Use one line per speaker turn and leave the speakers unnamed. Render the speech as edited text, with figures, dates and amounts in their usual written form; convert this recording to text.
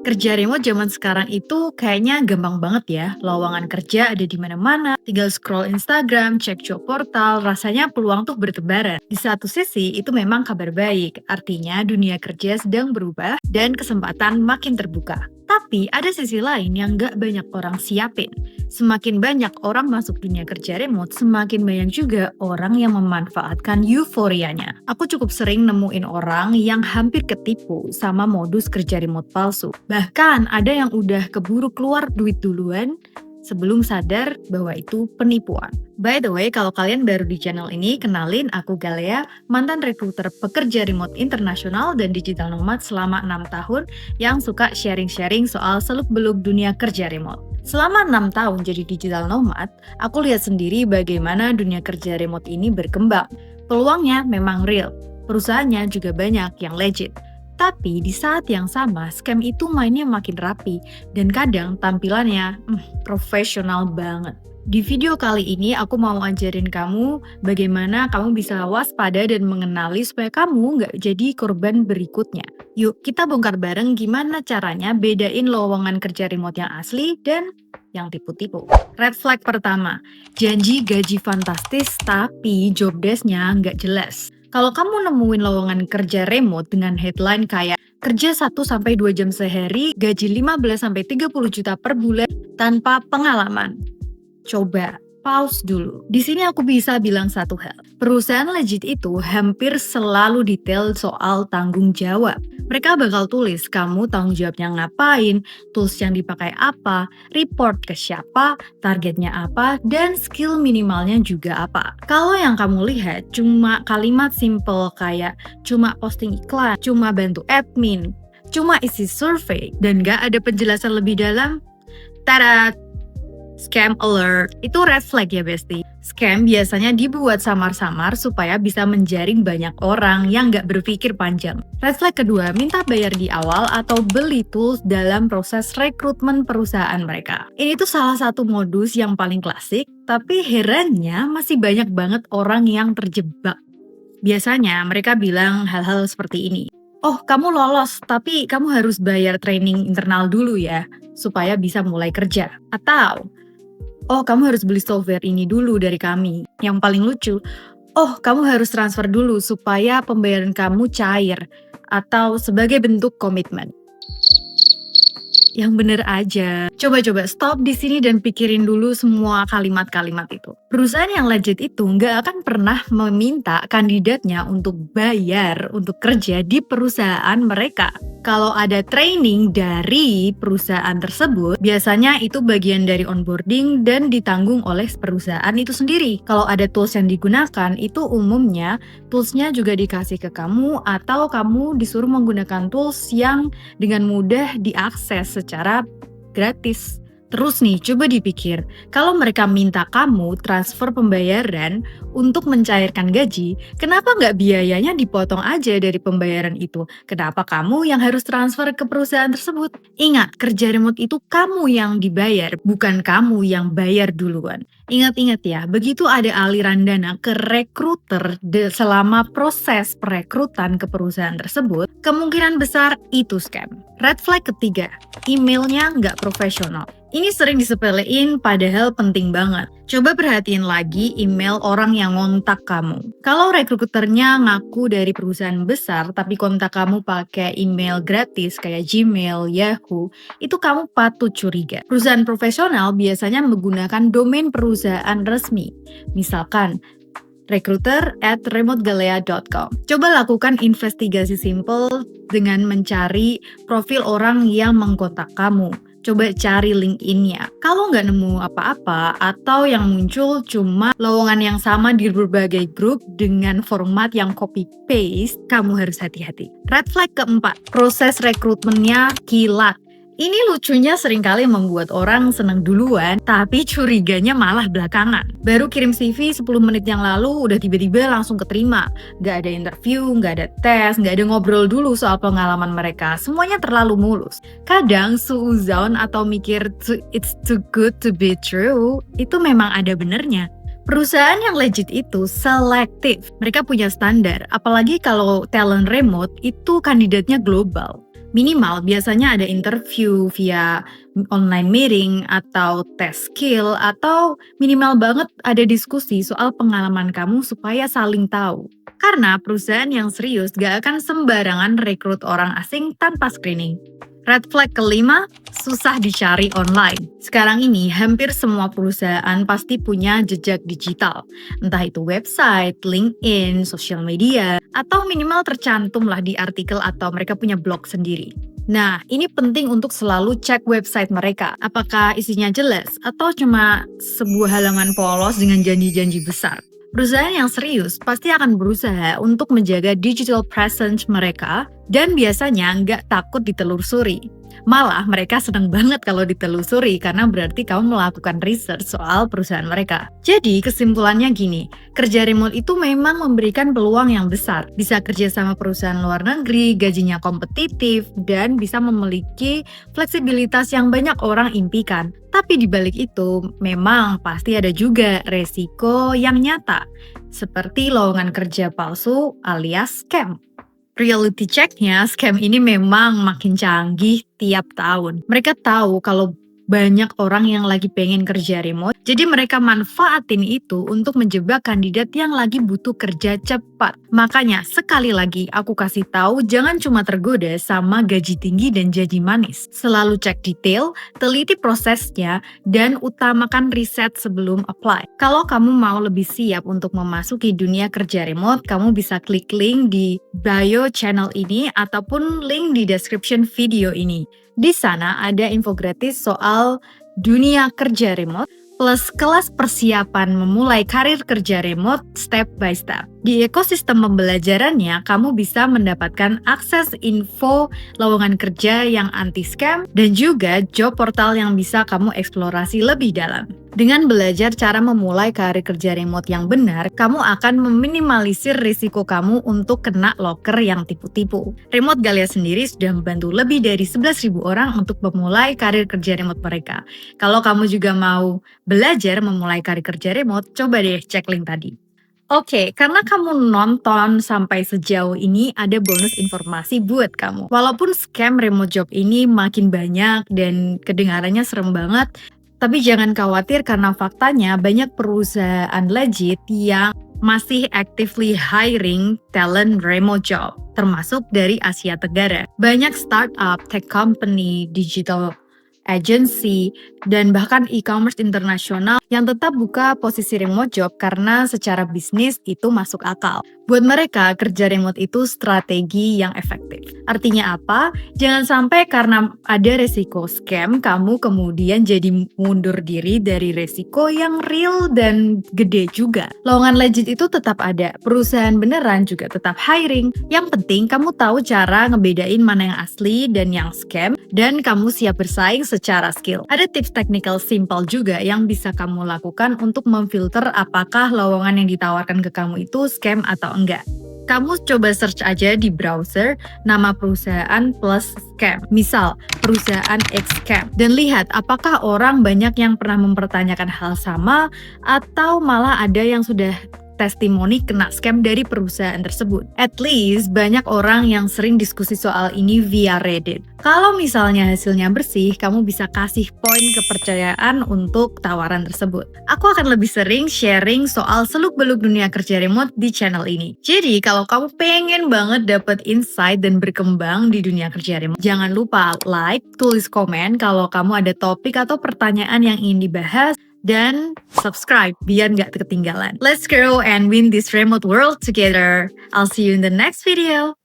Kerja remote zaman sekarang itu kayaknya gampang banget ya. Lowongan kerja ada di mana-mana. Tinggal scroll Instagram, cek job portal, rasanya peluang tuh bertebaran. Di satu sisi itu memang kabar baik. Artinya dunia kerja sedang berubah dan kesempatan makin terbuka. Tapi ada sisi lain yang gak banyak orang siapin. Semakin banyak orang masuk dunia kerja remote, semakin banyak juga orang yang memanfaatkan euforianya. Aku cukup sering nemuin orang yang hampir ketipu sama modus kerja remote palsu. Bahkan ada yang udah keburu keluar duit duluan sebelum sadar bahwa itu penipuan. By the way, kalau kalian baru di channel ini, kenalin aku Galea, mantan rekruter pekerja remote internasional dan digital nomad selama 6 tahun yang suka sharing-sharing soal seluk-beluk dunia kerja remote. Selama 6 tahun jadi digital nomad, aku lihat sendiri bagaimana dunia kerja remote ini berkembang. Peluangnya memang real, perusahaannya juga banyak yang legit. Tapi di saat yang sama, scam itu mainnya makin rapi dan kadang tampilannya profesional banget. Di video kali ini aku mau ajarin kamu bagaimana kamu bisa waspada dan mengenali supaya kamu nggak jadi korban berikutnya. Yuk kita bongkar bareng gimana caranya bedain lowongan kerja remote yang asli dan yang tipu-tipu. Red flag pertama, janji gaji fantastis tapi job desk-nya nggak jelas. Kalau kamu nemuin lowongan kerja remote dengan headline kayak kerja 1-2 jam sehari, gaji 15-30 juta per bulan tanpa pengalaman. Coba pause dulu. Di sini aku bisa bilang satu hal. Perusahaan legit itu hampir selalu detail soal tanggung jawab. Mereka bakal tulis kamu tanggung jawabnya ngapain, tools yang dipakai apa, report ke siapa, targetnya apa, dan skill minimalnya juga apa. Kalau yang kamu lihat cuma kalimat simple kayak cuma posting iklan, cuma bantu admin, cuma isi survei, dan gak ada penjelasan lebih dalam, tada! Scam alert, itu red flag ya bestie. Scam biasanya dibuat samar-samar supaya bisa menjaring banyak orang yang gak berpikir panjang. Red flag kedua, minta bayar di awal atau beli tools dalam proses rekrutmen perusahaan mereka. Ini tuh salah satu modus yang paling klasik, tapi herannya masih banyak banget orang yang terjebak. Biasanya mereka bilang hal-hal seperti ini. Oh, kamu lolos, tapi kamu harus bayar training internal dulu ya, supaya bisa mulai kerja. Atau, oh kamu harus beli software ini dulu dari kami. Yang paling lucu, oh kamu harus transfer dulu supaya pembayaran kamu cair. Atau sebagai bentuk komitmen. Yang bener aja. Coba-coba stop di sini dan pikirin dulu semua kalimat-kalimat itu. Perusahaan yang legit itu nggak akan pernah meminta kandidatnya untuk bayar untuk kerja di perusahaan mereka. Kalau ada training dari perusahaan tersebut, biasanya itu bagian dari onboarding dan ditanggung oleh perusahaan itu sendiri. Kalau ada tools yang digunakan, itu umumnya toolsnya juga dikasih ke kamu atau kamu disuruh menggunakan tools yang dengan mudah diakses secara gratis. Terus nih, coba dipikir, kalau mereka minta kamu transfer pembayaran untuk mencairkan gaji, kenapa nggak biayanya dipotong aja dari pembayaran itu? Kenapa kamu yang harus transfer ke perusahaan tersebut? Ingat, kerja remote itu kamu yang dibayar, bukan kamu yang bayar duluan. Ingat-ingat ya, begitu ada aliran dana ke rekruter selama proses perekrutan ke perusahaan tersebut, kemungkinan besar itu scam. Red flag ketiga, emailnya nggak profesional. Ini sering disepelein padahal penting banget. Coba perhatiin lagi email orang yang ngontak kamu. Kalau rekruternya ngaku dari perusahaan besar tapi kontak kamu pakai email gratis kayak Gmail, Yahoo, itu kamu patut curiga. Perusahaan profesional biasanya menggunakan domain perusahaan resmi. Misalkan recruiter@remotegalea.com. Coba lakukan investigasi simple dengan mencari profil orang yang mengkontak kamu. Coba cari LinkedIn-nya. Kalau nggak nemu apa-apa atau yang muncul cuma lowongan yang sama di berbagai grup dengan format yang copy-paste, kamu harus hati-hati. Red flag keempat, proses rekrutmennya kilat. Ini lucunya seringkali membuat orang senang duluan, tapi curiganya malah belakangan. Baru kirim CV 10 menit yang lalu, udah tiba-tiba langsung keterima. Gak ada interview, gak ada tes, gak ada ngobrol dulu soal pengalaman mereka. Semuanya terlalu mulus. Kadang suuzon atau mikir it's too good to be true, itu memang ada benernya. Perusahaan yang legit itu selektif. Mereka punya standar, apalagi kalau talent remote itu kandidatnya global. Minimal biasanya ada interview via online meeting atau tes skill atau minimal banget ada diskusi soal pengalaman kamu supaya saling tahu. Karena perusahaan yang serius gak akan sembarangan rekrut orang asing tanpa screening. Red flag kelima, susah dicari online. Sekarang ini hampir semua perusahaan pasti punya jejak digital. Entah itu website, LinkedIn, sosial media, atau minimal tercantum lah di artikel atau mereka punya blog sendiri. Nah, ini penting untuk selalu cek website mereka. Apakah isinya jelas atau cuma sebuah halaman polos dengan janji-janji besar. Perusahaan yang serius pasti akan berusaha untuk menjaga digital presence mereka dan biasanya nggak takut ditelusuri. Malah mereka senang banget kalau ditelusuri karena berarti kamu melakukan research soal perusahaan mereka. Jadi kesimpulannya gini, kerja remote itu memang memberikan peluang yang besar. Bisa kerja sama perusahaan luar negeri, gajinya kompetitif, dan bisa memiliki fleksibilitas yang banyak orang impikan. Tapi di balik itu memang pasti ada juga resiko yang nyata, seperti lowongan kerja palsu alias scam. Reality check-nya, scam ini memang makin canggih tiap tahun. Mereka tahu kalau banyak orang yang lagi pengen kerja remote, jadi mereka manfaatin itu untuk menjebak kandidat yang lagi butuh kerja cepat. Makanya sekali lagi aku kasih tahu jangan cuma tergoda sama gaji tinggi dan janji manis. Selalu cek detail, teliti prosesnya, dan utamakan riset sebelum apply. Kalau kamu mau lebih siap untuk memasuki dunia kerja remote, kamu bisa klik link di bio channel ini ataupun link di description video ini. Di sana ada infografis soal dunia kerja remote plus kelas persiapan memulai karir kerja remote step by step. Di ekosistem pembelajarannya, kamu bisa mendapatkan akses info lowongan kerja yang anti-scam dan juga job portal yang bisa kamu eksplorasi lebih dalam. Dengan belajar cara memulai karir kerja remote yang benar, kamu akan meminimalisir risiko kamu untuk kena loker yang tipu-tipu. Remote Galia sendiri sudah membantu lebih dari 11.000 orang untuk memulai karir kerja remote mereka. Kalau kamu juga mau belajar memulai karir kerja remote, coba deh cek link tadi. Oke, karena kamu nonton sampai sejauh ini, ada bonus informasi buat kamu. Walaupun scam remote job ini makin banyak dan kedengarannya serem banget, tapi jangan khawatir karena faktanya banyak perusahaan legit yang masih actively hiring talent remote job, termasuk dari Asia Tenggara. Banyak startup, tech company, digital agency, dan bahkan e-commerce internasional yang tetap buka posisi remote job karena secara bisnis itu masuk akal. Buat mereka, kerja remote itu strategi yang efektif. Artinya apa? Jangan sampai karena ada resiko scam, kamu kemudian jadi mundur diri dari resiko yang real dan gede juga. Lowongan legit itu tetap ada, perusahaan beneran juga tetap hiring. Yang penting kamu tahu cara ngebedain mana yang asli dan yang scam, dan kamu siap bersaing secara skill. Ada tips technical simple juga yang bisa kamu lakukan untuk memfilter apakah lowongan yang ditawarkan ke kamu itu scam atau enggak. Kamu coba search aja di browser nama perusahaan plus scam. Misal, perusahaan X scam. Dan lihat apakah orang banyak yang pernah mempertanyakan hal sama atau malah ada yang sudah testimoni kena scam dari perusahaan tersebut. At least banyak orang yang sering diskusi soal ini via Reddit. Kalau misalnya hasilnya bersih, kamu bisa kasih poin kepercayaan untuk tawaran tersebut. Aku akan lebih sering sharing soal seluk-beluk dunia kerja remote di channel ini. Jadi kalau kamu pengen banget dapet insight dan berkembang di dunia kerja remote, jangan lupa like, tulis komen kalau kamu ada topik atau pertanyaan yang ingin dibahas, dan subscribe biar nggak ketinggalan. Let's grow and win this remote world together. I'll see you in the next video.